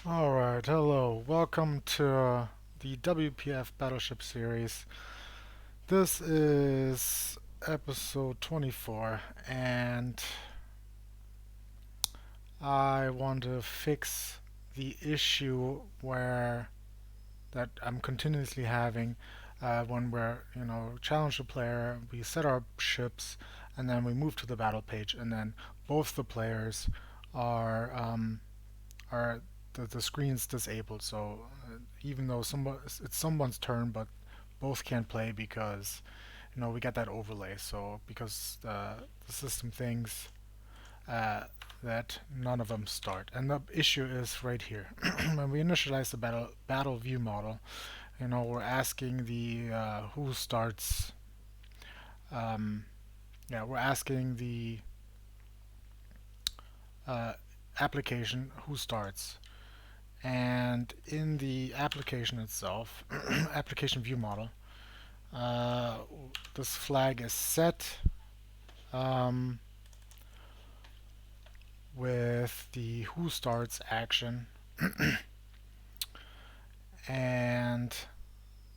Alright, hello. Welcome to the WPF Battleship series. This is episode 24, and I want to fix the issue where that I'm continuously having when challenge the player, we set our ships, and then we move to the battle page, and then both the players are are the screen's disabled. So even though it's someone's turn, but both can't play because we get that overlay. So because the system thinks uh, that none of them start, and the issue is right here. When we initialize the battle view model, we're asking the who starts. Um, yeah, we're asking the uh, application who starts. And in the application itself, application view model, uh, this flag is set um, with the who starts action, and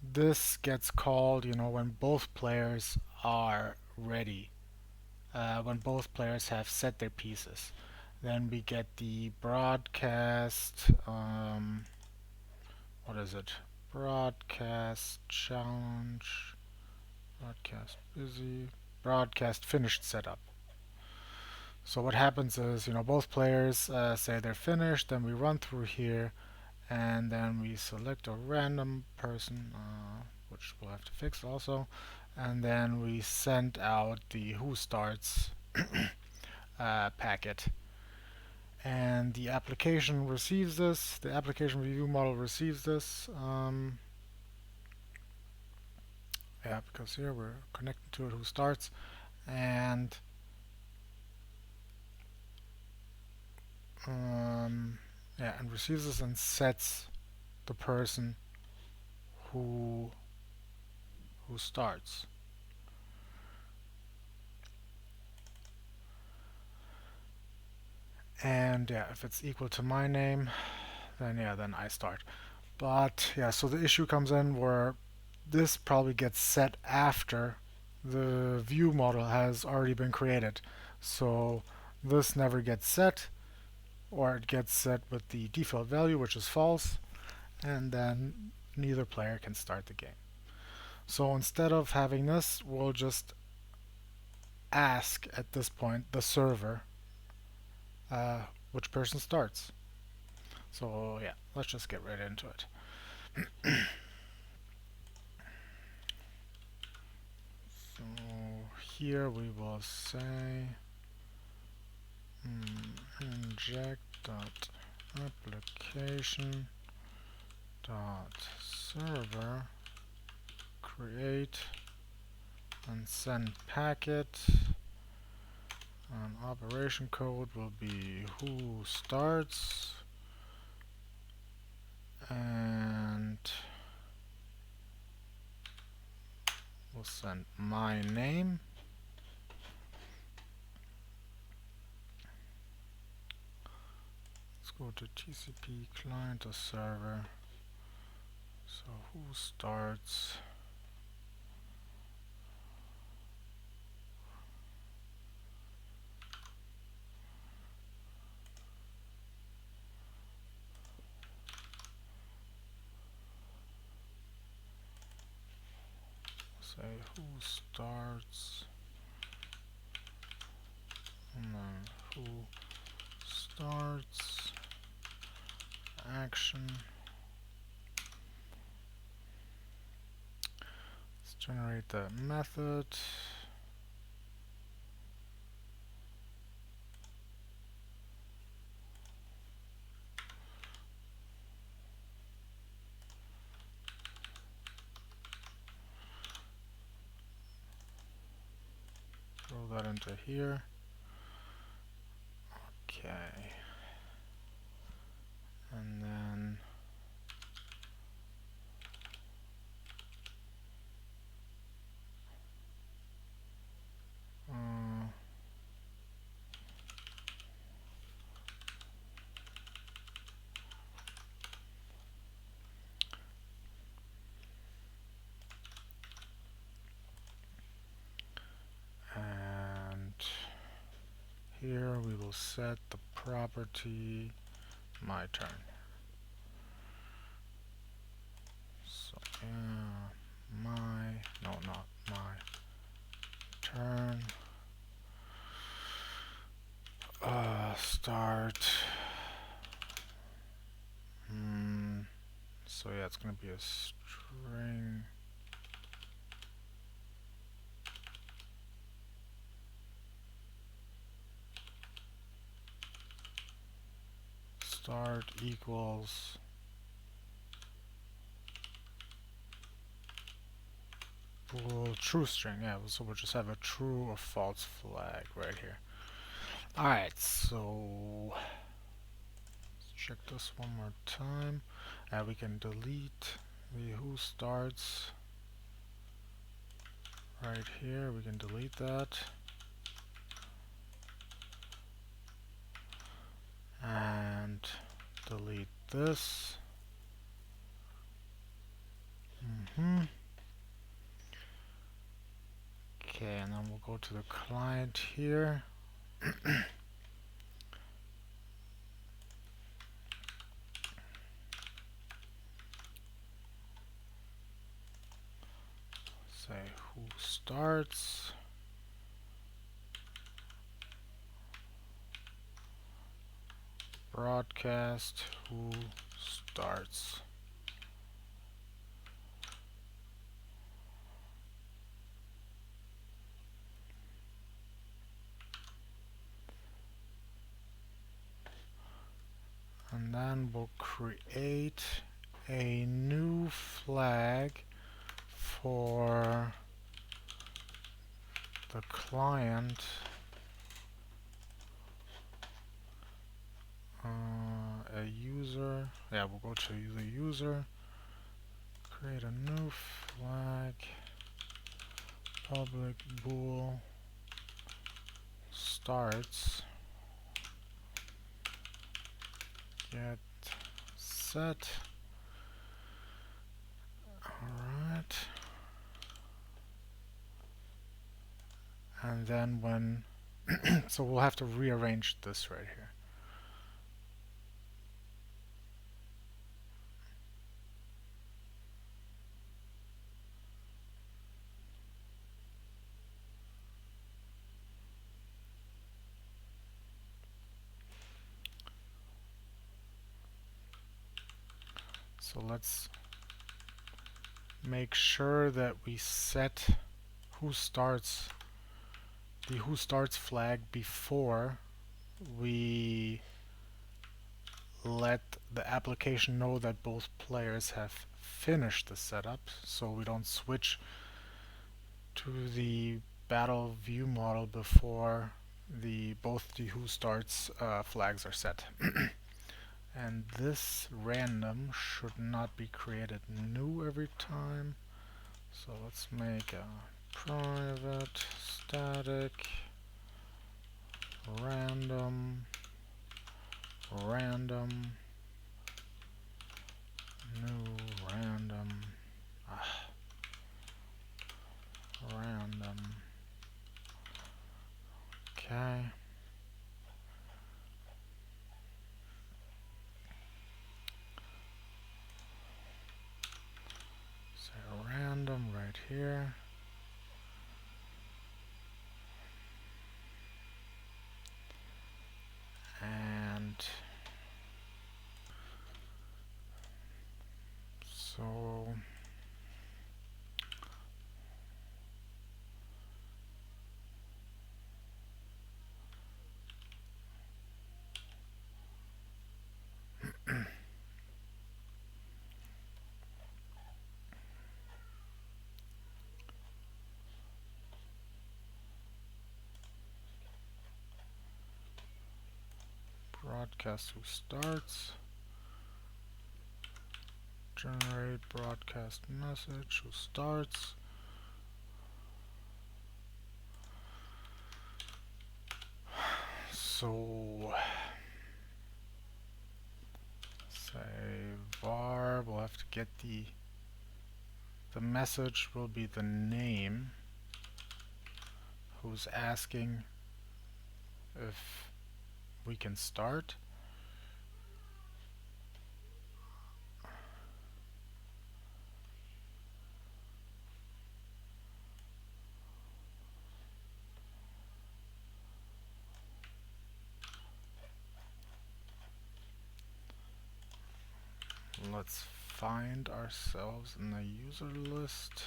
this gets called, when both players are ready, when both players have set their pieces. Then we get the broadcast. What is it? Broadcast challenge. Broadcast busy. Broadcast finished setup. So what happens is, both players say they're finished, then we run through here, and then we select a random person, which we'll have to fix also, and then we send out the who starts packet. And the application receives this, the application review model receives this, yeah, because here we're connected to it who starts, and yeah, and receives this and sets the person who who starts. And yeah, if it's equal to my name, then I start. But yeah, so the issue comes in where this probably gets set after the view model has already been created. So this never gets set, or it gets set with the default value, which is false, and then neither player can start the game. So instead of having this, we'll just ask at this point the server uh, which person starts. So yeah, let's just get right into it. So here we will say inject dot application dot server create and send packet, and operation code will be who starts, and we'll send my name. Let's go to TCP client to server. So who starts? Say who starts, and then who starts action. Let's generate the method. Throw that into here. Okay. And then uh, here we will set the property my turn. So not my turn. Start. So yeah, it's gonna be a string. Start equals bool true string. Yeah, so we'll just have a true or false flag right here. Alright, so let's check this one more time. We can delete the who starts right here. We can delete that. And delete this. Okay, and then we'll go to the client here. Say who starts. Broadcast who starts. And then we'll create a new flag for the client. A user. Yeah, we'll go to the user. Create a new flag. Public bool starts. Get set. Alright. And then when so we'll have to rearrange this right here. So let's make sure that we set who starts the who starts flag before we let the application know that both players have finished the setup, so we don't switch to the battle view model before both the who starts flags are set. And this random should not be created new every time. So let's make a private static random new random random. Okay. So random right here. And so broadcast who starts, generate broadcast message who starts. So say var, we'll have to get the message will be the name who's asking if we can start. Let's find ourselves in the user list.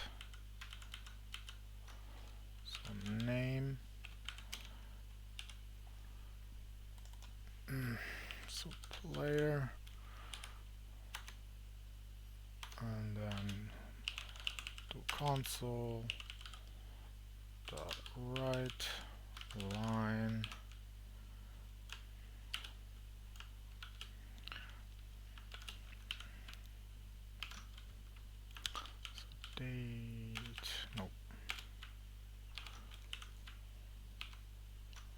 Some name. So player. And then do console dot write line date. Nope.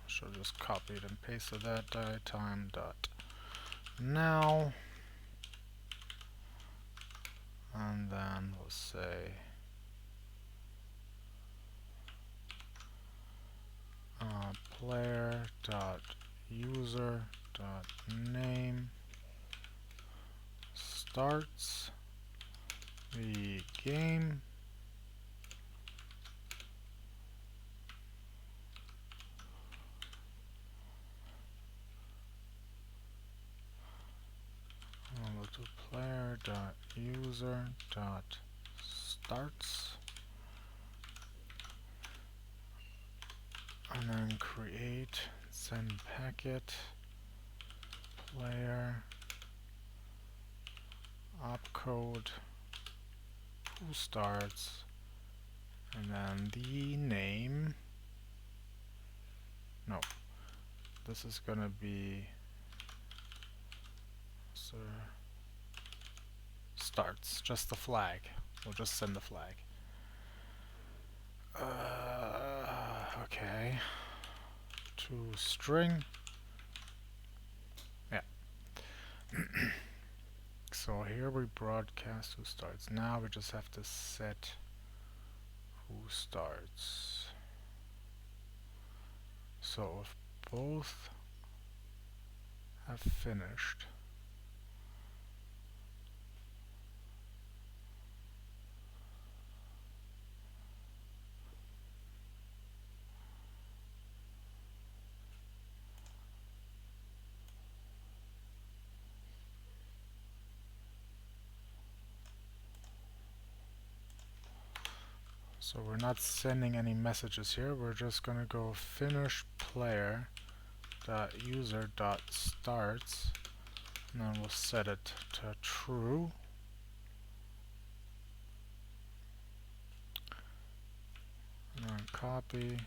Should have just copied and pasted that. Time dot now, and then we'll say player dot user dot name starts the game. And we'll do player dot user dot starts, and then create send packet player opcode who starts, and then the name. No, this is gonna be starts, just the flag. We'll just send the flag. Okay. To string. Yeah. So here we broadcast who starts. Now we just have to set who starts. So if both have finished, so we're not sending any messages here. We're just gonna go finish player dot user dot starts, and then we'll set it to true. And then copy.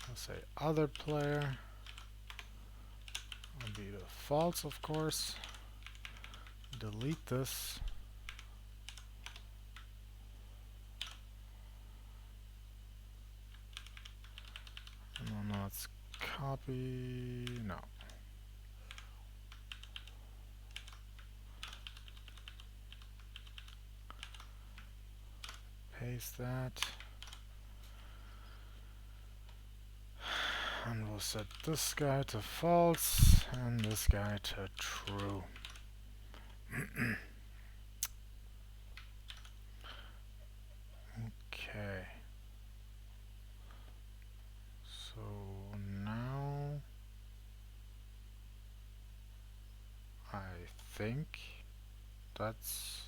I'll say other player. Will be the false, of course. Delete this. And then let's copy. No. Paste that. And we'll set this guy to false and this guy to true. Okay. So now I think that's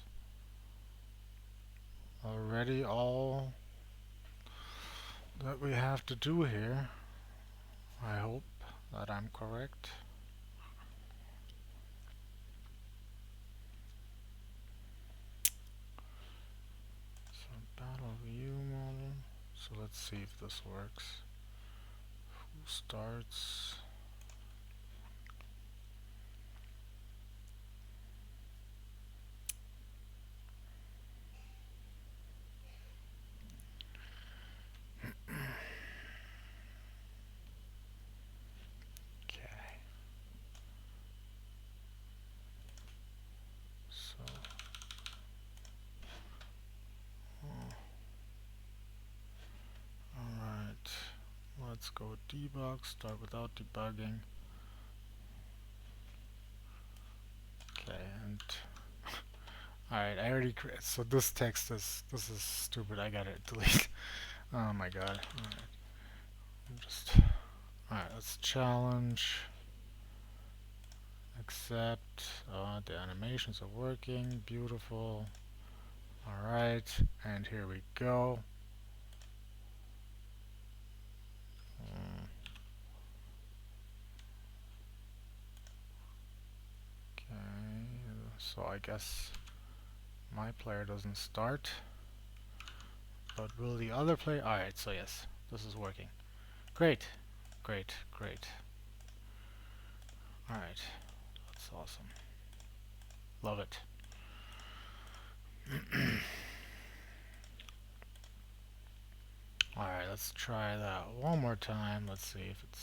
already all that we have to do here. I hope that I'm correct. So battle view model. So let's see if this works. Who starts? Okay. So alright. Let's let's go with debug, start without debugging. Okay, and alright, I already so this text is stupid. I gotta delete. Oh my god. Alright. Alright, let's challenge. Accept. The animations are working. Beautiful. Alright, and here we go. Okay, so I guess my player doesn't start. But will the other player? Alright, so yes, this is working. Great, great, great. Alright, that's awesome. Love it. Alright, let's try that one more time. Let's see if it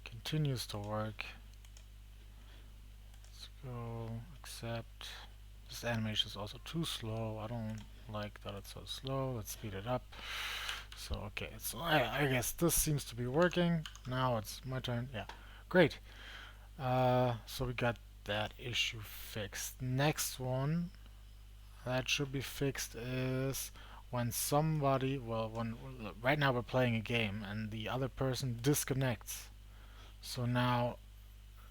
continues to work. Let's go accept. This animation is also too slow. I don't like that it's so slow. Let's speed it up. So okay, so I guess this seems to be working. Now it's my turn. Yeah, great. So we got that issue fixed. Next one that should be fixed is when somebody, well, when right now we're playing a game and the other person disconnects. So now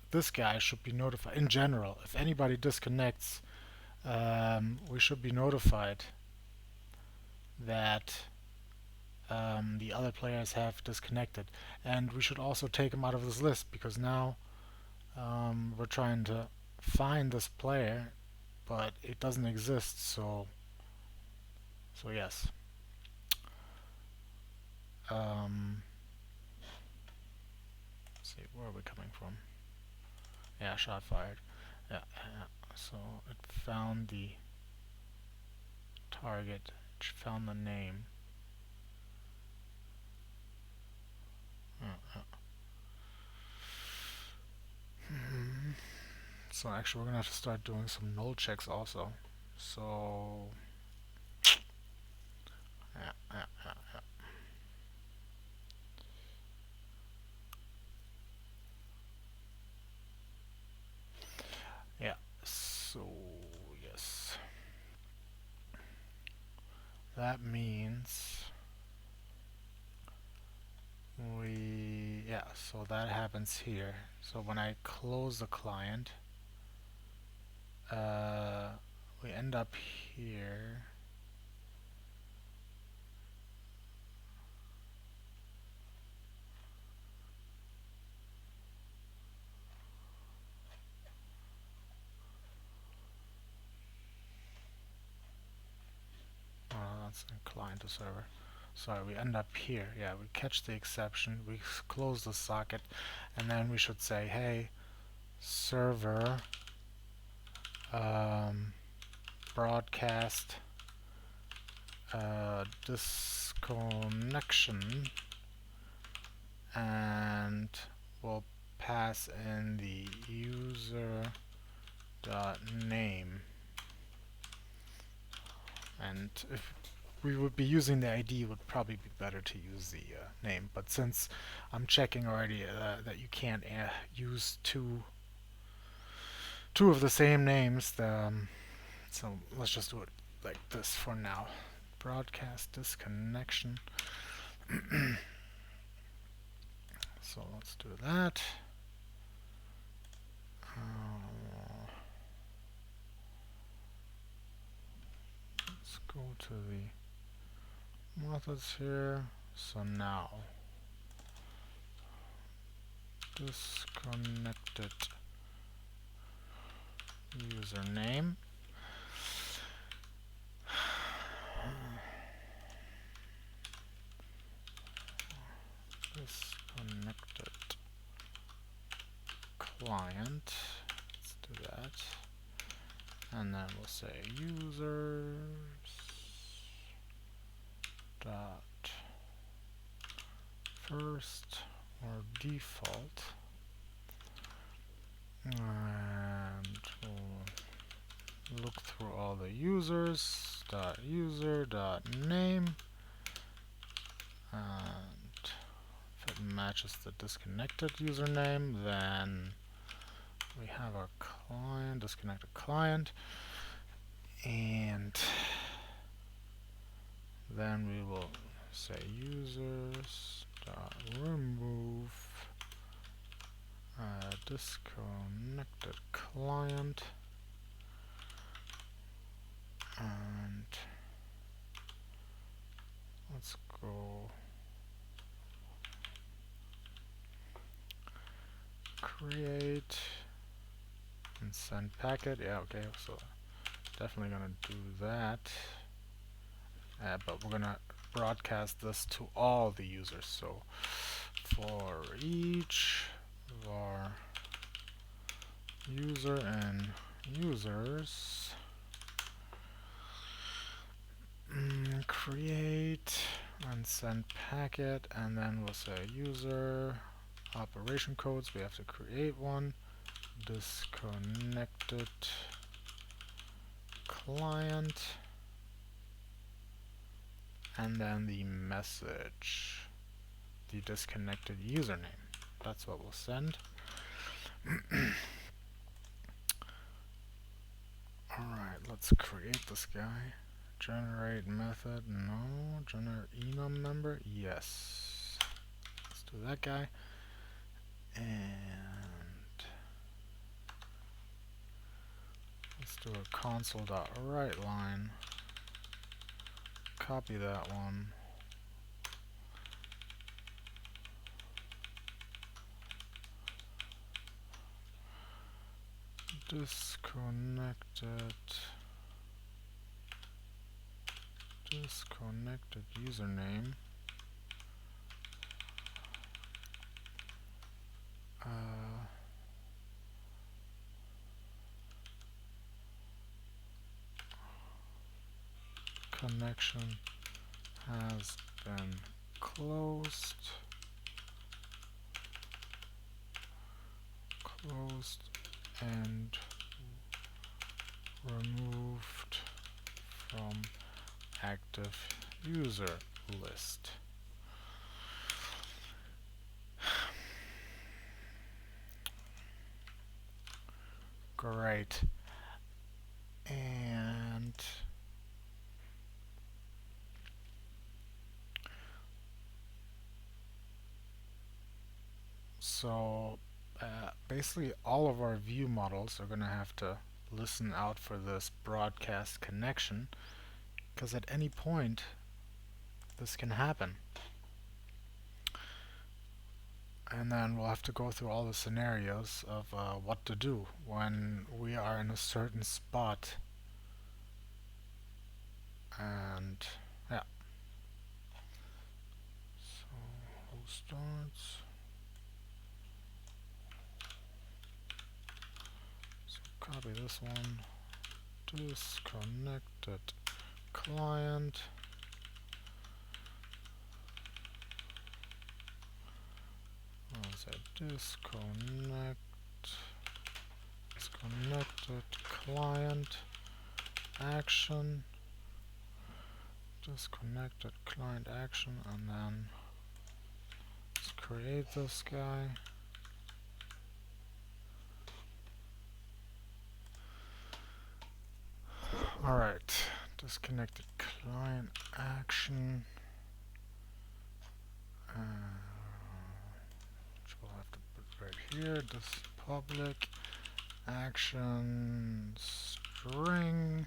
this guy should be notified. In general, if anybody disconnects, we should be notified that the other players have disconnected, and we should also take them out of this list because now we're trying to find this player, but it doesn't exist. So yes. Let's see, where are we coming from? Yeah, shot fired. Yeah, so it found the target, it found the name. So actually we're gonna have to start doing some null checks also. So yeah. So yes, that means so that happens here. So when I close the client, we end up here. Oh, that's client to server. Sorry, we end up here. Yeah, we catch the exception, we close the socket, and then we should say, hey, server broadcast disconnection, and we'll pass in the user name. And if we would be using the ID, it would probably be better to use the name. But since I'm checking already that you can't use two of the same names, so let's just do it like this for now. Broadcast disconnection. So let's do that. Let's go to the methods here. So now disconnected username. Disconnected client. Let's do that. And then we'll say users dot first or default, and we'll look through all the users dot user dot name and matches the disconnected username. Then we have our client, disconnected client, and then we will say users dot remove disconnected client, and let's go create and send packet. Yeah, okay, so definitely gonna do that. But we're gonna broadcast this to all the users. So for each var user and users, create and send packet, and then we'll say user operation codes. We have to create one. Disconnected client, and then the message, the disconnected username. That's what we'll send. Alright, let's create this guy. Generate method, no. Generate enum member, yes. Let's do that guy. And let's do a console.writeLine. Copy that one. Disconnected username. Connection has been closed. And removed from active user list. Great. And so basically all of our view models are going to have to listen out for this broadcast connection, because at any point this can happen. And then we'll have to go through all the scenarios of what to do when we are in a certain spot. And yeah. So who starts? So copy this one. Disconnected client. I'll say disconnected client action. Disconnected client action, and then let's create this guy. Alright, disconnected client action, which we'll have to put right here. This public action string,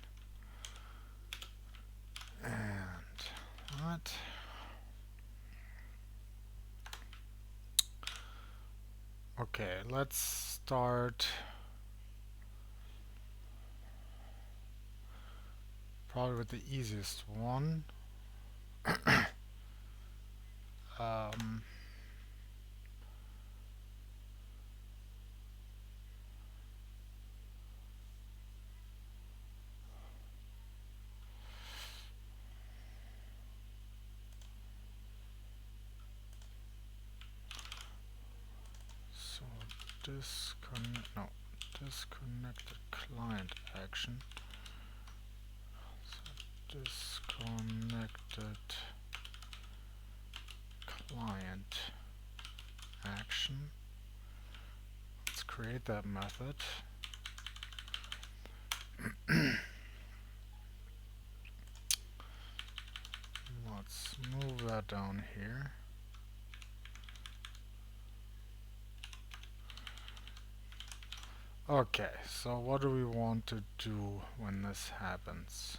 and what? Okay, let's start probably with the easiest one. So disconnected client action. So disconnected client action. Let's create that method. Let's move that down here. Okay, so what do we want to do when this happens?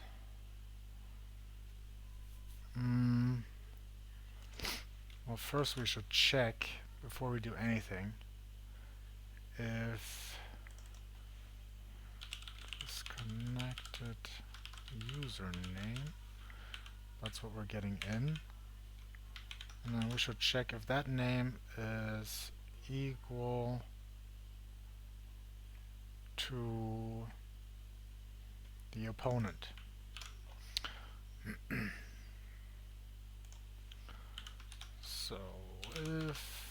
Well, first we should check, before we do anything, if disconnected username, that's what we're getting in. And then we should check if that name is equal to the opponent. So if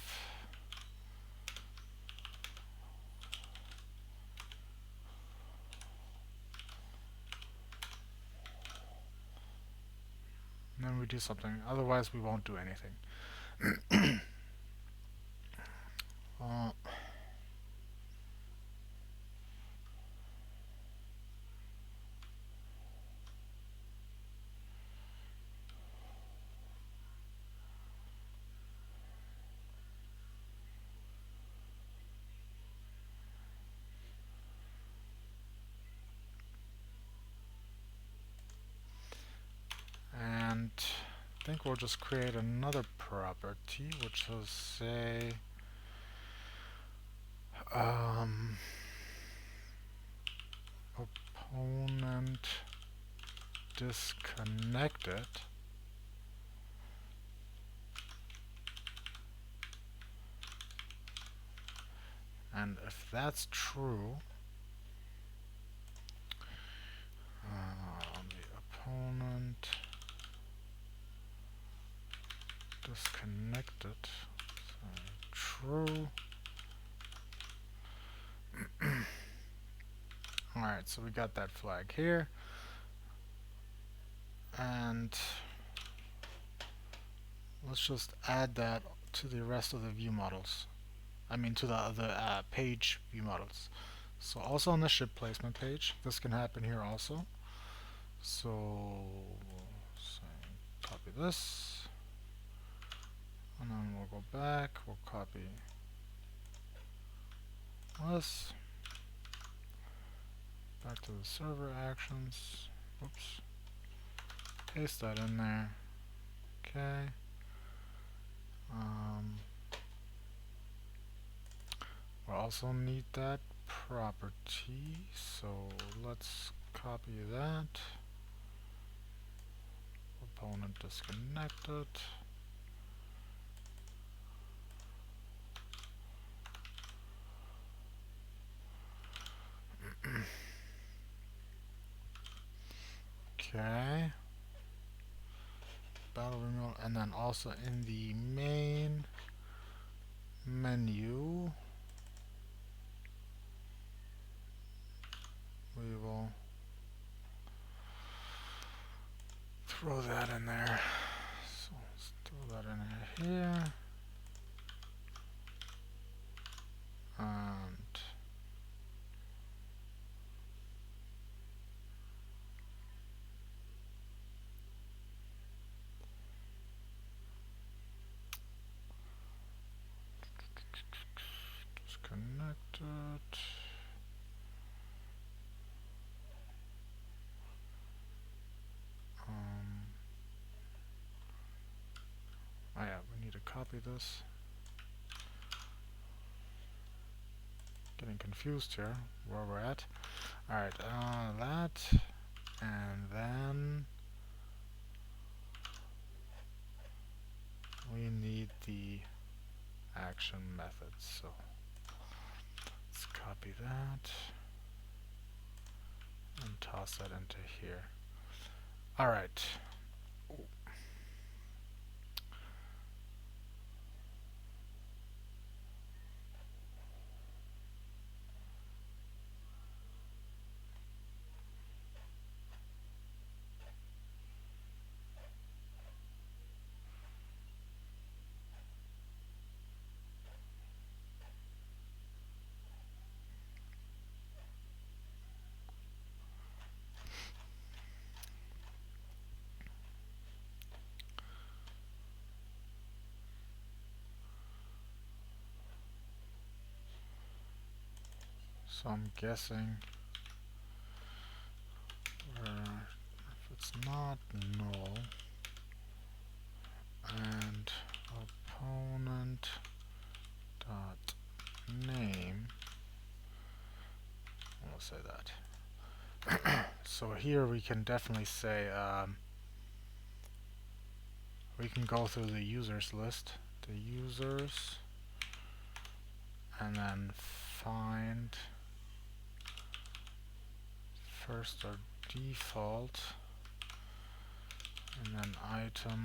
then we do something, otherwise we won't do anything. uh, and I think we'll just create another property which will say opponent disconnected, and if that's true, the opponent disconnected, so true. Alright, so we got that flag here, and let's just add that to the rest of the view models. I mean to the other page view models. So also on the ship placement page, this can happen here also. So we'll say copy this, and then we'll go back, we'll copy this, back to the server actions, oops, paste that in there, okay. We'll also need that property, so let's copy that, opponent disconnected, okay, battle renewal, and then also in the main menu we will throw that in there. So let's throw that in here, and disconnected. Oh yeah, we need to copy this. Getting confused here where we're at. Alright, that, and then we need the action methods. So let's copy that and toss that into here. Alright. So I'm guessing if it's not null and opponent dot name, we'll say that. So here we can definitely say we can go through the users list, the users, and then find first or default, and then item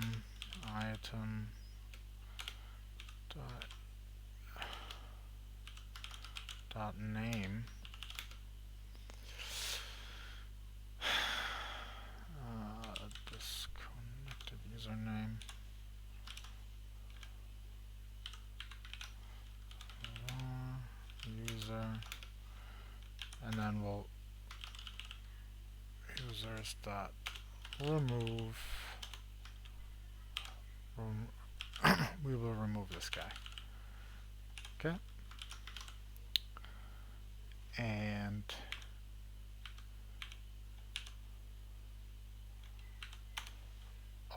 dot name, disconnected username, user, and then we'll users dot remove. We will remove this guy. Okay. And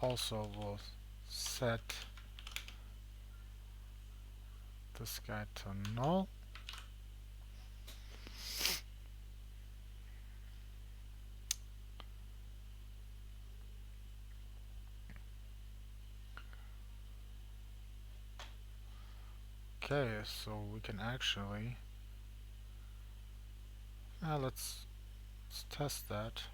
also we'll set this guy to null. Okay, so we can actually let's test that.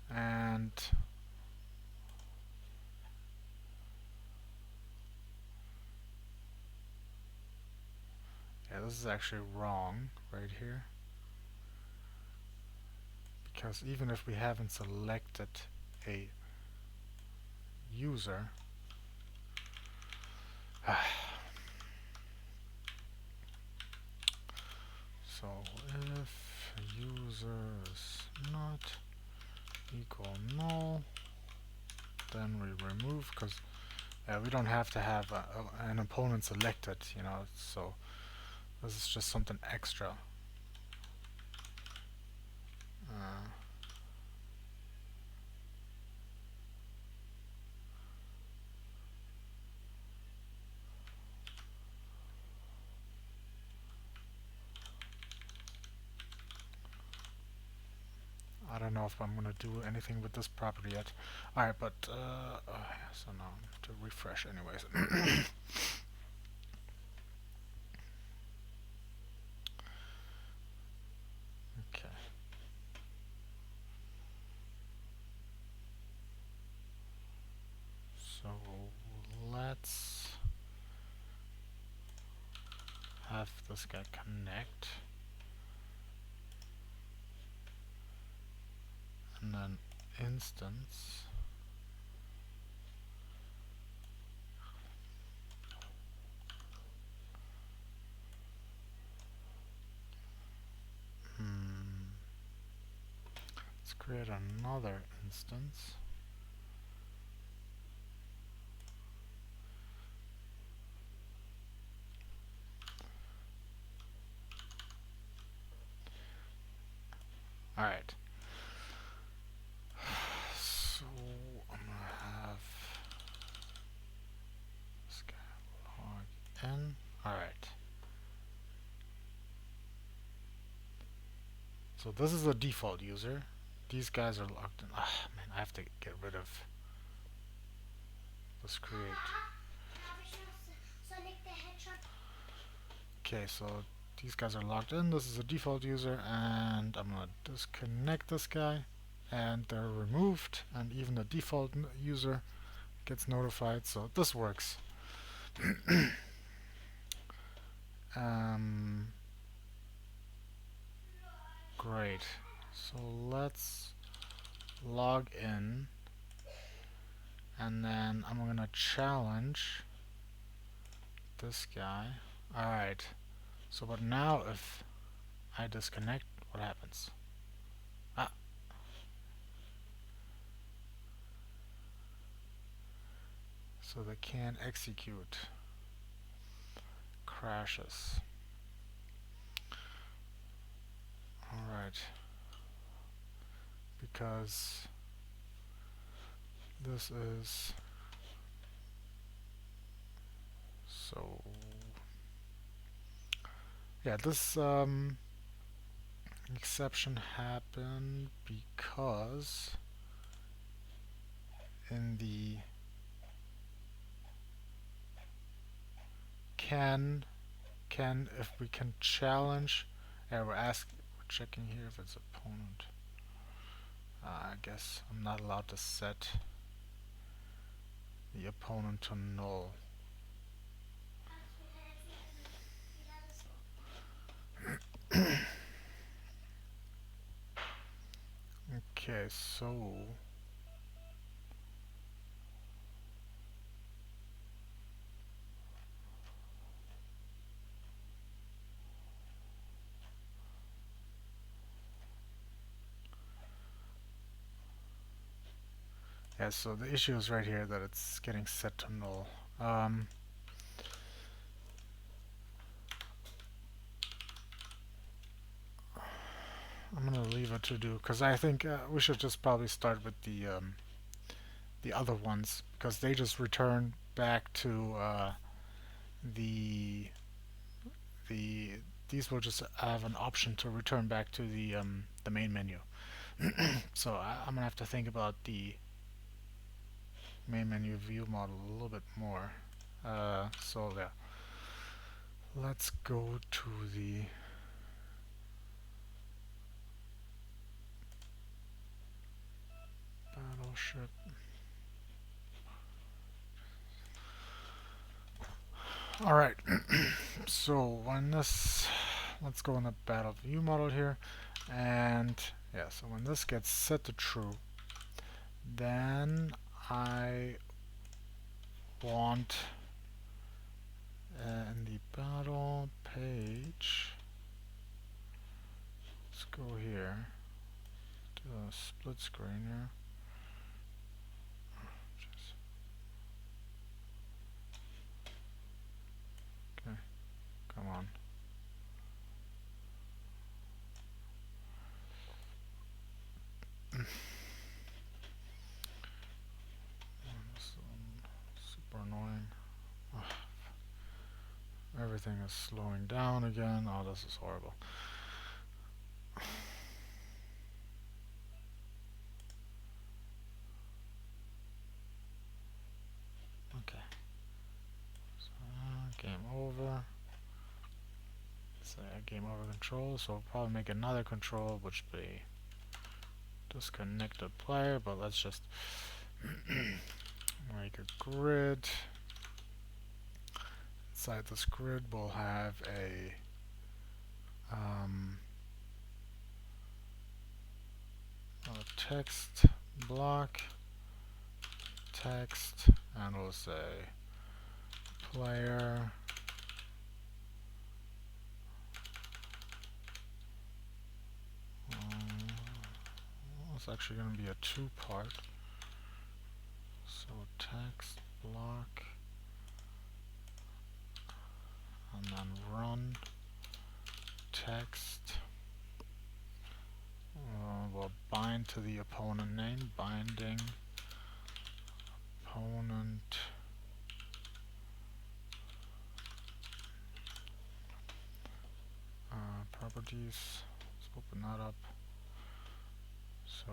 And yeah, this is actually wrong right here, because even if we haven't selected a user, so if user is not equal null, then we remove, because we don't have to have an opponent selected, you know, so this is just something extra. I don't know if I'm gonna do anything with this property yet. Alright, but so now I have to refresh anyways. Okay. So let's have this guy connect, and then instance. Let's create another instance. Alright. So I'm gonna have this guy log in. Alright. So this is the default user. These guys are logged in. Ah, man, I have to get rid of this create. Okay, so these guys are logged in. This is a default user, and I'm gonna disconnect this guy, and they're removed, and even the default user gets notified. So this works. Great. So let's log in, and then I'm gonna challenge this guy. Alright, so but now if I disconnect, what happens? Ah, so they can't execute. Crashes. Alright, because this is so yeah, this exception happened because in the can if we can challenge, we're checking here if it's opponent. I guess I'm not allowed to set the opponent to null. Okay, so yeah, so the issue is right here that it's getting set to null. I'm gonna leave it to do because I think we should just probably start with the other ones because they just return back to the the these will just have an option to return back to the main menu. So I'm gonna have to think about the main menu view model a little bit more. So yeah, let's go to the battleship. Alright, so when this, let's go in the battle view model here, and yeah, so when this gets set to true, then I want in the battle page, let's go here to the split screen here. Okay, come on. Super annoying. Ugh. Everything is slowing down again. Oh, this is horrible. Okay. So, game over. Say game over control. So we'll probably make another control, which be disconnected player. But let's just make a grid. Inside this grid, we'll have a text block, text, and we'll say player it's actually going to be a two-part, so text block and then run text. We'll bind to the opponent name, binding opponent properties. Let's open that up. So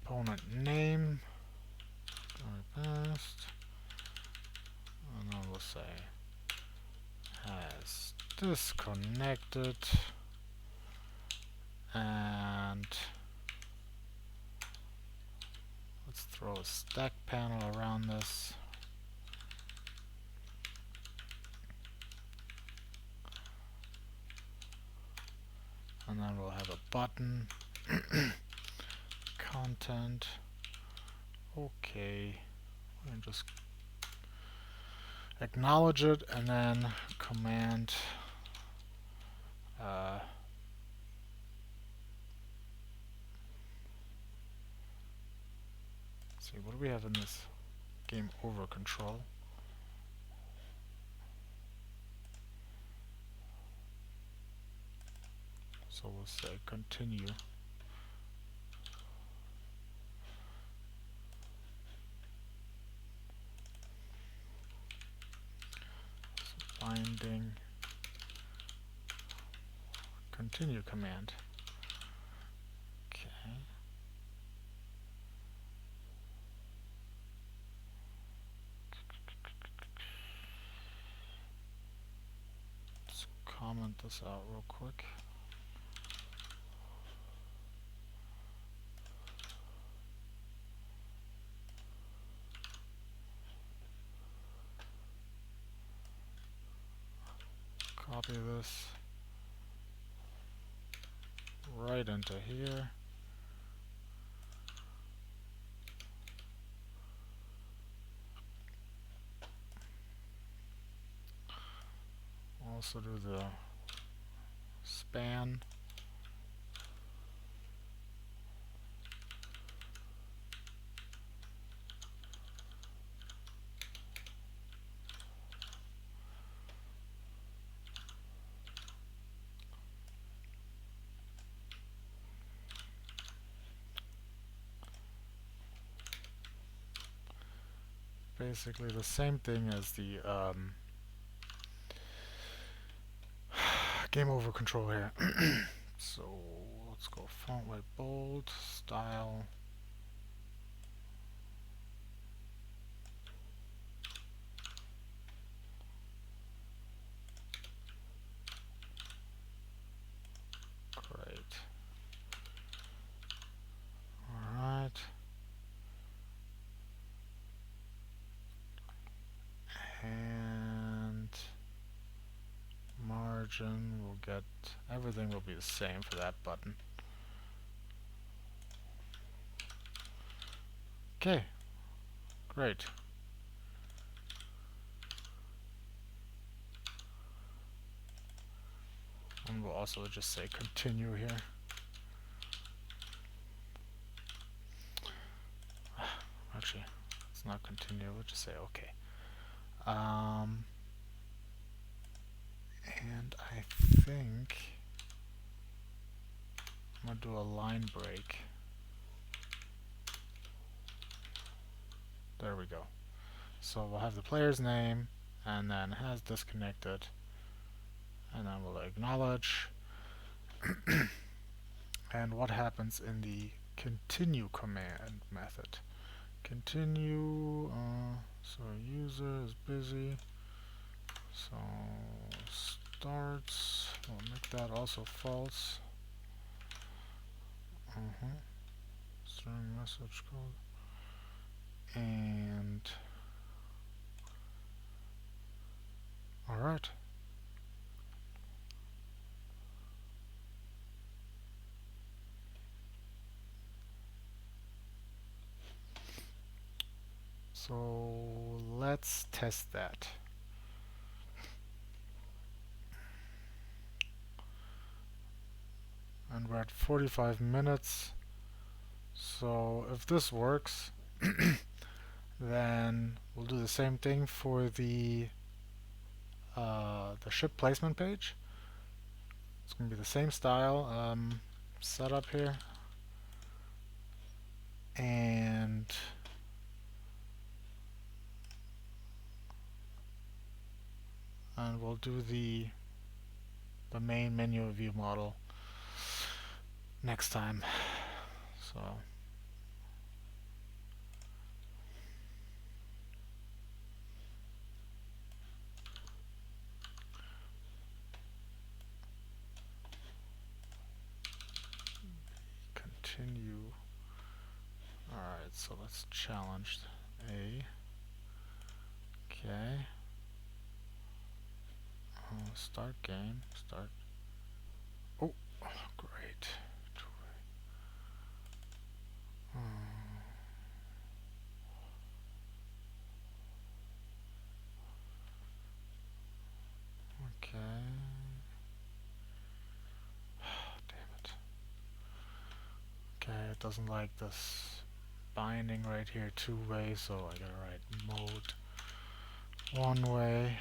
opponent name, past, and then we'll say has disconnected, and let's throw a stack panel around this. then we'll have a button. Content. Okay. And just acknowledge it, and then command see, what do we have in this game over control? So we'll say continue. So binding continue command. Okay. Let's comment this out real quick. Copy this right into here. Also do the span. Basically the same thing as the game over control here. So let's go font weight bold, style. Great. Alright. And margin, we'll get, everything will be the same for that button. Okay, great. And we'll also just say continue here. Actually, let's not continue, we'll just say okay. And I think I'm gonna do a line break. There we go. So we'll have the player's name, and then has disconnected, and then we'll acknowledge. And what happens in the continue command method? Continue, so user is busy, so starts, we'll make that also false. String message code. And alright. So let's test that. And we're at 45 minutes. So if this works, then we'll do the same thing for the ship placement page. It's going to be the same style setup here, and we'll do the main menu view model next time. So continue. Alright, so let's challenge A. Okay. Start game. Start. Oh, great. Okay. Damn it. Okay, it doesn't like this binding right here two way, so I gotta write mode one way.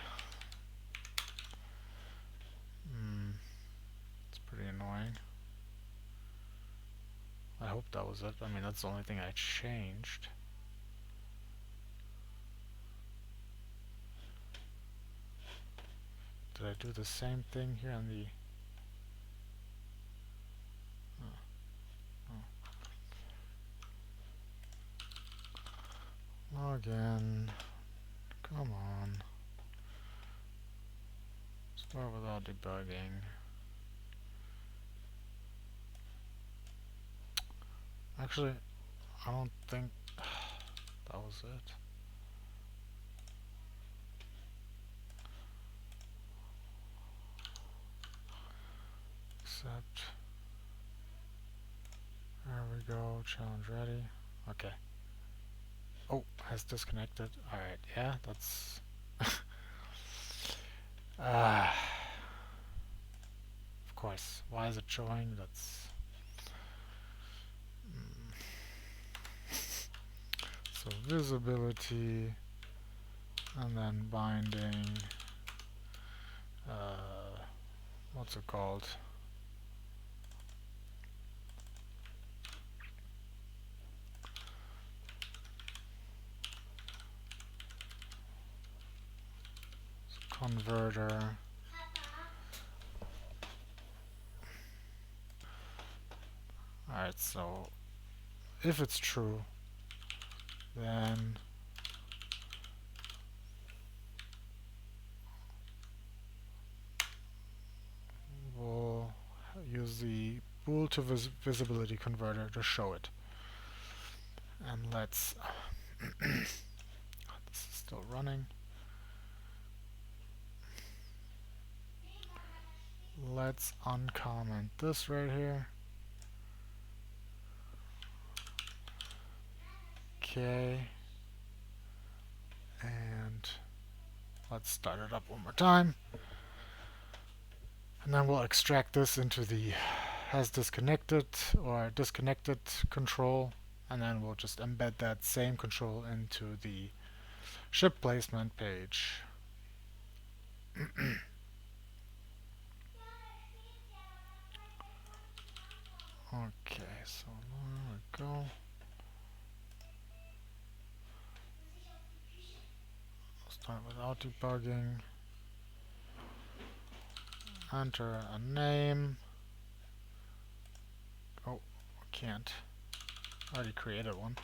It's pretty annoying. I hope that was it. I mean, that's the only thing I changed. Did I do the same thing here on the... Login. Come on. Start without debugging. Actually, I don't think that was it. Except, there we go, challenge ready. Okay. Oh, has disconnected. Alright, yeah, that's... of course. Why is it showing? That's... So visibility, and then binding, what's it called? Converter. Alright, so if it's true, then we'll use the bool to visibility converter to show it. And let's this is still running. Let's uncomment this right here. Okay. And let's start it up one more time. And then we'll extract this into the has disconnected or disconnected control, and then we'll just embed that same control into the ship placement page. Okay, so there we go. Start without debugging. Enter a name. Oh, can't. Already created one.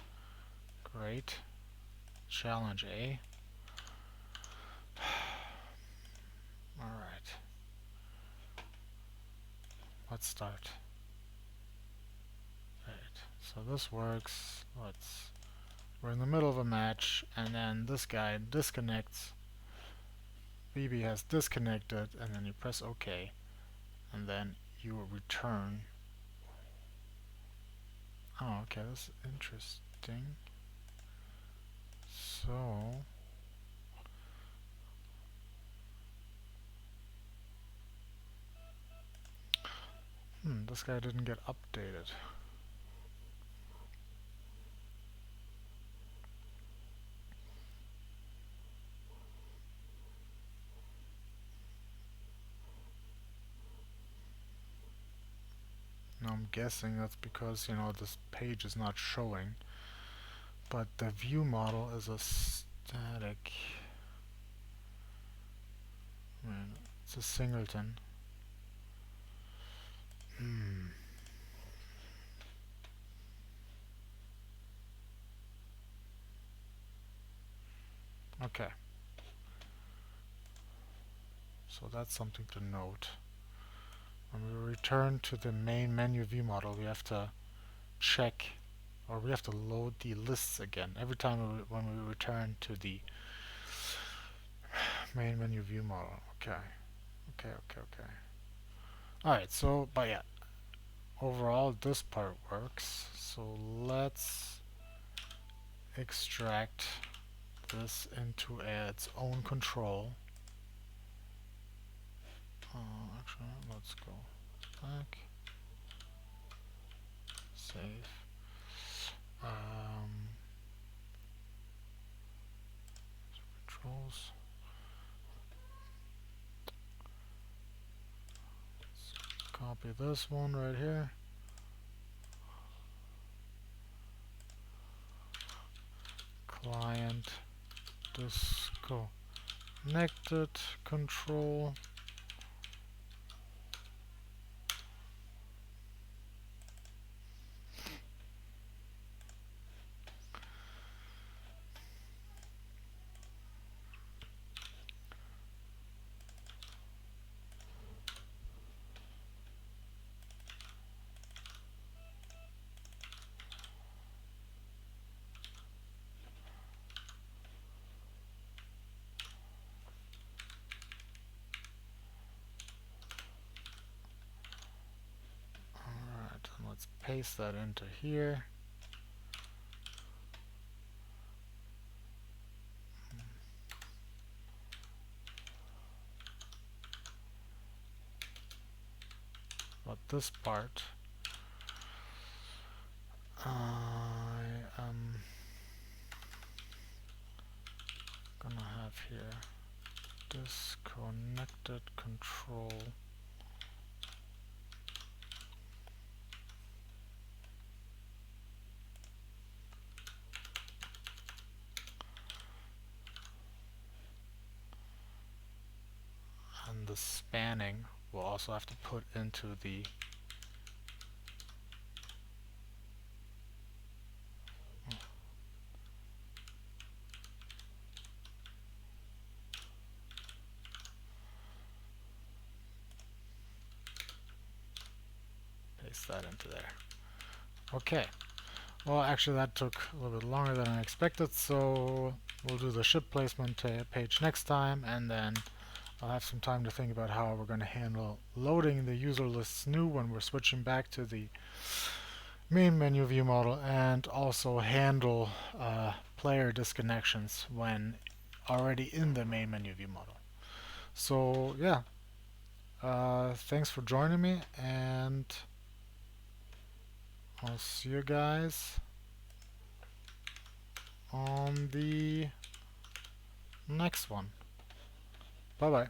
Great. Challenge A. Alright. Let's start. Right. So this works. We're in the middle of a match, and then this guy disconnects. BB has disconnected, and then you press OK, and then you will return. Oh, okay, that's interesting. So this guy didn't get updated. Now I'm guessing that's because, this page is not showing, but the view model is a static. It's a singleton. Okay. So that's something to note. When we return to the main menu view model, we have to check, or we have to load the lists again every time when we return to the main menu view model. Okay. Alright, so, but yeah, overall this part works. So let's extract this into its own control. Actually, let's go back, save. Um, Controls. Copy this one right here. Client disconnected control. Alright, and let's paste that into here. But this part, I am gonna have here disconnected control. And the spanning we'll also have to put into the paste that into there. Okay. Well, actually that took a little bit longer than I expected, so we'll do the ship placement page next time, and then I'll have some time to think about how we're going to handle loading the user lists new when we're switching back to the main menu view model, and also handle player disconnections when already in the main menu view model. So yeah, thanks for joining me, and I'll see you guys on the next one. Bye bye.